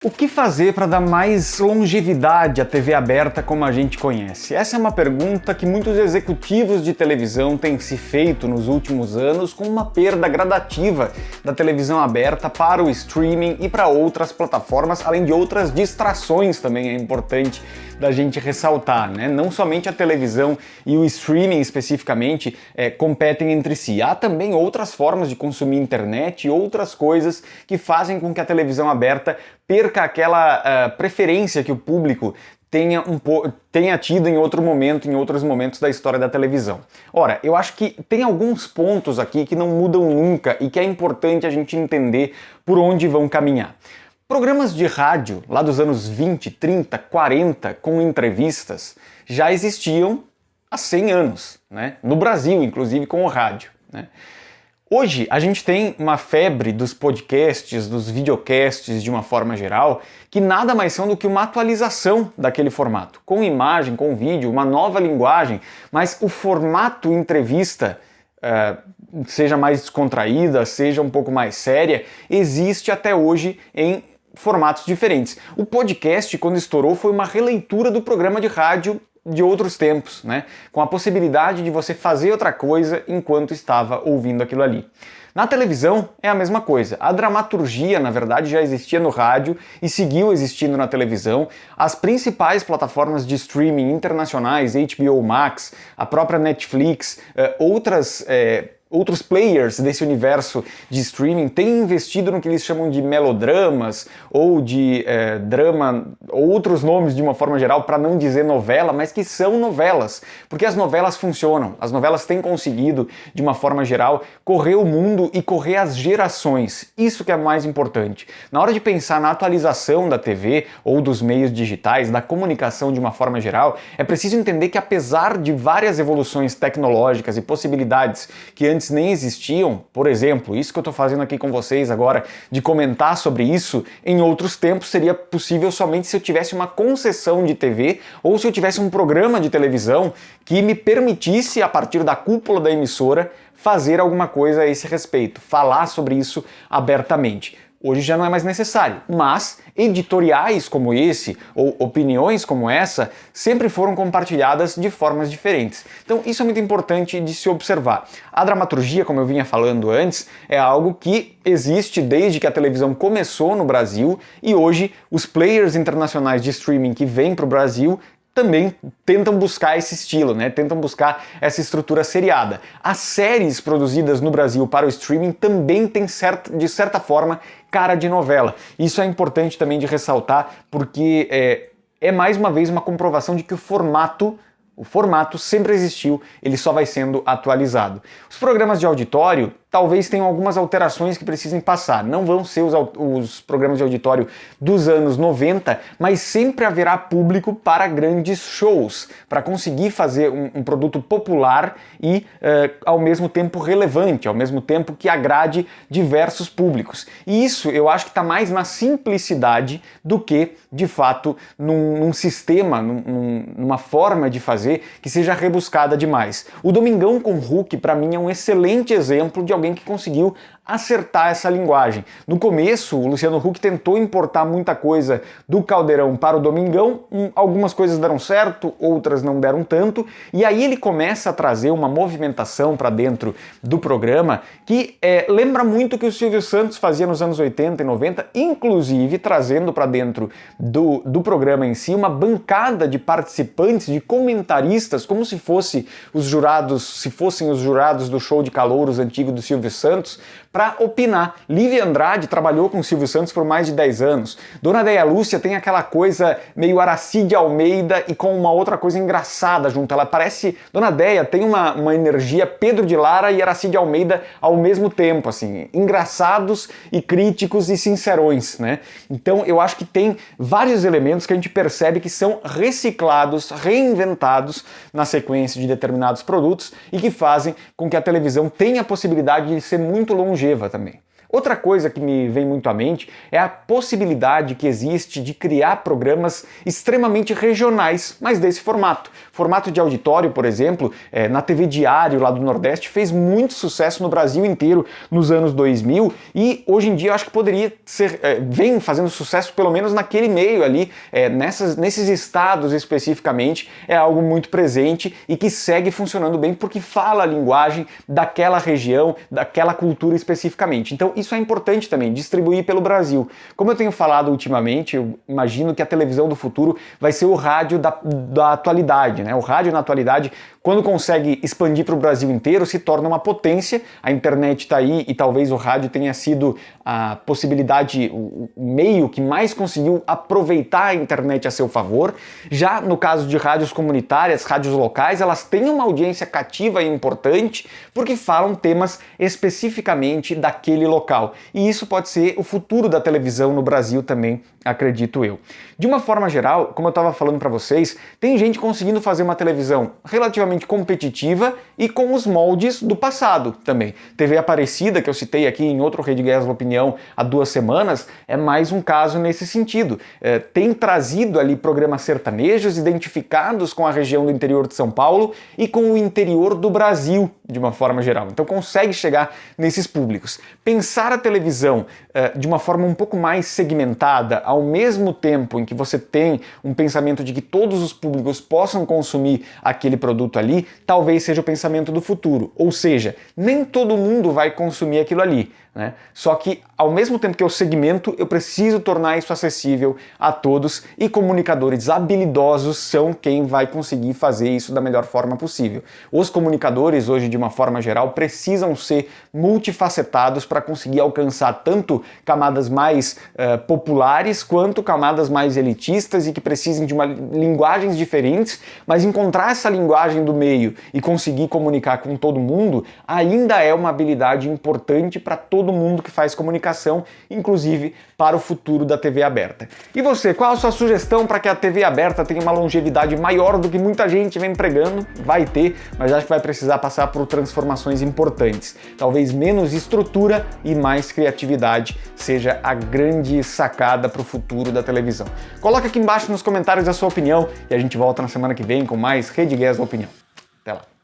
O que fazer para dar mais longevidade à TV aberta como a gente conhece? Essa é uma pergunta que muitos executivos de televisão têm se feito nos últimos anos, com uma perda gradativa da televisão aberta para o streaming e para outras plataformas, além de outras distrações também é importante da gente ressaltar, né? Não somente a televisão e o streaming especificamente competem entre si, há também outras formas de consumir internet e outras coisas que fazem com que a televisão aberta perca aquela preferência que o público tenha tido em outros momentos da história da televisão. Ora, eu acho que tem alguns pontos aqui que não mudam nunca e que é importante a gente entender por onde vão caminhar. Programas de rádio, lá dos anos 20, 30, 40, com entrevistas, já existiam há 100 anos, né? No Brasil, inclusive, com o rádio, né? Hoje, a gente tem uma febre dos podcasts, dos videocasts de uma forma geral, que nada mais são do que uma atualização daquele formato, com imagem, com vídeo, uma nova linguagem, mas o formato entrevista, seja mais descontraída, seja um pouco mais séria, existe até hoje em formatos diferentes. O podcast, quando estourou, foi uma releitura do programa de rádio de outros tempos, né? Com a possibilidade de você fazer outra coisa enquanto estava ouvindo aquilo ali. Na televisão é a mesma coisa. A dramaturgia, na verdade, já existia no rádio e seguiu existindo na televisão. As principais plataformas de streaming internacionais, HBO Max, a própria Netflix, outros players desse universo de streaming têm investido no que eles chamam de melodramas ou de drama, outros nomes de uma forma geral, para não dizer novela, mas que são novelas, porque as novelas funcionam, as novelas têm conseguido, de uma forma geral, correr o mundo e correr as gerações. Isso que é mais importante. Na hora de pensar na atualização da TV ou dos meios digitais, da comunicação de uma forma geral, é preciso entender que apesar de várias evoluções tecnológicas e possibilidades que antes nem existiam, por exemplo, isso que eu estou fazendo aqui com vocês agora, de comentar sobre isso, em outros tempos seria possível somente se eu tivesse uma concessão de TV ou se eu tivesse um programa de televisão que me permitisse, a partir da cúpula da emissora, fazer alguma coisa a esse respeito, falar sobre isso abertamente. Hoje já não é mais necessário, mas editoriais como esse, ou opiniões como essa, sempre foram compartilhadas de formas diferentes. Então isso é muito importante de se observar. A dramaturgia, como eu vinha falando antes, é algo que existe desde que a televisão começou no Brasil e hoje os players internacionais de streaming que vêm para o Brasil também tentam buscar esse estilo, né? Tentam buscar essa estrutura seriada. As séries produzidas no Brasil para o streaming também têm, de certa forma, cara de novela. Isso é importante também de ressaltar, porque é mais uma vez uma comprovação de que o formato sempre existiu, ele só vai sendo atualizado. Os programas de auditório talvez tenham algumas alterações que precisem passar. Não vão ser os programas de auditório dos anos 90, mas sempre haverá público para grandes shows, para conseguir fazer um produto popular e ao mesmo tempo relevante, ao mesmo tempo que agrade diversos públicos. E isso eu acho que está mais na simplicidade do que, de fato, num sistema, numa forma de fazer que seja rebuscada demais. O Domingão com Hulk, para mim, é um excelente exemplo de alguém que conseguiu acertar essa linguagem. No começo, o Luciano Huck tentou importar muita coisa do Caldeirão para o Domingão, algumas coisas deram certo, outras não deram tanto, e aí ele começa a trazer uma movimentação para dentro do programa que lembra muito o que o Silvio Santos fazia nos anos 80 e 90, inclusive trazendo para dentro do programa em si uma bancada de participantes, de comentaristas, como se fossem os jurados do show de calouros antigo do Silvio Santos, para opinar. Lívia Andrade trabalhou com o Silvio Santos por mais de 10 anos. Dona Déia Lúcia tem aquela coisa meio Aracide Almeida e com uma outra coisa engraçada junto. Ela parece... Dona Déia tem uma energia Pedro de Lara e Aracide Almeida ao mesmo tempo, assim, engraçados e críticos e sincerões, né? Então eu acho que tem vários elementos que a gente percebe que são reciclados, reinventados na sequência de determinados produtos e que fazem com que a televisão tenha a possibilidade de ser muito longeva também. Outra coisa que me vem muito à mente é a possibilidade que existe de criar programas extremamente regionais, mas desse formato. Formato de auditório, por exemplo, na TV Diário lá do Nordeste fez muito sucesso no Brasil inteiro nos anos 2000 e hoje em dia eu acho que poderia ser, vem fazendo sucesso pelo menos naquele meio ali, nesses estados especificamente, é algo muito presente e que segue funcionando bem porque fala a linguagem daquela região, daquela cultura especificamente. Então isso é importante também, distribuir pelo Brasil. Como eu tenho falado ultimamente, eu imagino que a televisão do futuro vai ser o rádio da atualidade, né? O rádio na atualidade, quando consegue expandir para o Brasil inteiro, se torna uma potência. A internet está aí e talvez o rádio tenha sido a possibilidade, o meio que mais conseguiu aproveitar a internet a seu favor. Já no caso de rádios comunitárias, rádios locais, elas têm uma audiência cativa e importante porque falam temas especificamente daquele local. E isso pode ser o futuro da televisão no Brasil também, acredito eu. De uma forma geral, como eu estava falando para vocês, tem gente conseguindo fazer uma televisão relativamente competitiva e com os moldes do passado também. TV Aparecida, que eu citei aqui em outro Rede Gesla Opinião há 2 semanas, é mais um caso nesse sentido. Tem trazido ali programas sertanejos identificados com a região do interior de São Paulo e com o interior do Brasil, de uma forma geral. Então consegue chegar nesses públicos. Pensar a televisão de uma forma um pouco mais segmentada, ao mesmo tempo em que você tem um pensamento de que todos os públicos possam consumir aquele produto ali, talvez seja o pensamento do futuro. Ou seja, nem todo mundo vai consumir aquilo ali, né? Só que, ao mesmo tempo que eu segmento, eu preciso tornar isso acessível a todos e comunicadores habilidosos são quem vai conseguir fazer isso da melhor forma possível. Os comunicadores, hoje, de uma forma geral, precisam ser multifacetados para conseguir alcançar tanto camadas mais populares quanto camadas mais elitistas e que precisem de linguagens diferentes, mas encontrar essa linguagem do meio e conseguir comunicar com todo mundo ainda é uma habilidade importante para todo mundo que faz comunicação, inclusive para o futuro da TV aberta. E você, qual a sua sugestão para que a TV aberta tenha uma longevidade maior do que muita gente vem pregando? Vai ter, mas acho que vai precisar passar por transformações importantes. Talvez menos estrutura e mais criatividade seja a grande sacada para o futuro da televisão. Coloca aqui embaixo nos comentários a sua opinião e a gente volta na semana que vem com mais Rede Gesla Opinião. Até lá!